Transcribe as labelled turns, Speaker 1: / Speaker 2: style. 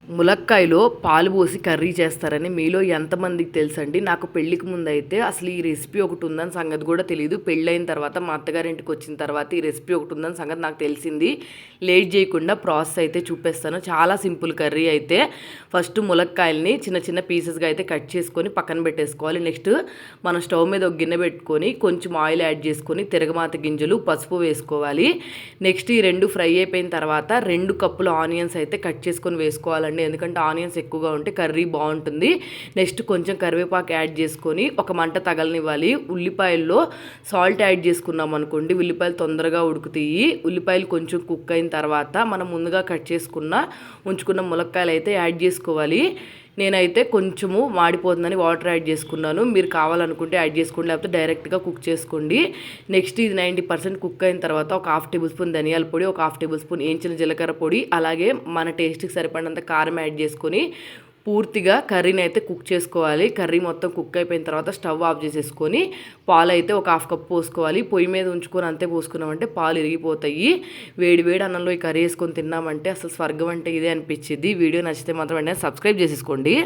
Speaker 1: ములక్కాయలో పాలు పోసి కర్రీ చేస్తారని మీలో ఎంతమందికి తెలుసండి? నాకు పెళ్ళికి ముందైతే అసలు ఈ రెసిపీ ఒకటి ఉందని సంగతి కూడా తెలియదు. పెళ్ళైన తర్వాత మా అత్తగారింటికి వచ్చిన తర్వాత ఈ రెసిపీ ఒకటి ఉందని సంగతి నాకు తెలిసింది. లేట్ చేయకుండా ప్రాసెస్ అయితే చూపిస్తాను. చాలా సింపుల్ కర్రీ అయితే. ఫస్ట్ ములక్కాయల్ని చిన్న చిన్న పీసెస్గా అయితే కట్ చేసుకొని పక్కన పెట్టేసుకోవాలి. నెక్స్ట్ మనం స్టవ్ మీద ఒక గిన్నె పెట్టుకొని కొంచెం ఆయిల్ యాడ్ చేసుకొని తిరగమాత గింజలు, పసుపు వేసుకోవాలి. నెక్స్ట్ ఈ రెండు ఫ్రై అయిపోయిన తర్వాత 2 కప్పుల ఆనియన్స్ అయితే కట్ చేసుకొని వేసుకోవాలండి. ఎందుకంటే ఆనియన్స్ ఎక్కువగా ఉంటే కర్రీ బాగుంటుంది. నెక్స్ట్ కొంచెం కరివేపాకు యాడ్ చేసుకొని ఒక మంట తగలనివ్వాలి. ఉల్లిపాయల్లో సాల్ట్ యాడ్ చేసుకున్నాం అనుకోండి, ఉల్లిపాయలు తొందరగా ఉడుకుతాయి. ఉల్లిపాయలు కొంచెం కుక్ అయిన తర్వాత మనం ముందుగా కట్ చేసుకున్న ఉంచుకున్న ములక్కాయలు అయితే యాడ్ చేసుకోవాలి. నేనైతే కొంచెము మాడిపోతుందని వాటర్ యాడ్ చేసుకున్నాను. మీరు కావాలనుకుంటే యాడ్ చేసుకోండి, లేకపోతే డైరెక్ట్గా కుక్ చేసుకోండి. నెక్స్ట్ ఇది 90% కుక్ అయిన తర్వాత ఒక 1/2 టేబుల్ స్పూన్ ధనియాల పొడి, ఒక 1/2 టేబుల్ స్పూన్ వేయించిన జీలకర్ర పొడి, అలాగే మన టేస్ట్కి సరిపడినంత కారం యాడ్ చేసుకొని పూర్తిగా కర్రీని అయితే కుక్ చేసుకోవాలి. కర్రీ మొత్తం కుక్ అయిపోయిన తర్వాత స్టవ్ ఆఫ్ చేసేసుకొని పాలు అయితే ఒక 1/2 కప్ పోసుకోవాలి. పొయ్యి మీద ఉంచుకొని అంతే పోసుకున్నామంటే పాలు ఇరిగిపోతాయి. వేడి వేడి అన్నంలో ఈ కర్రీ వేసుకొని తిన్నామంటే అసలు స్వర్గం అంటే ఇదే అనిపించింది. వీడియో నచ్చితే మాత్రం వెంటనే సబ్స్క్రైబ్ చేసేసుకోండి.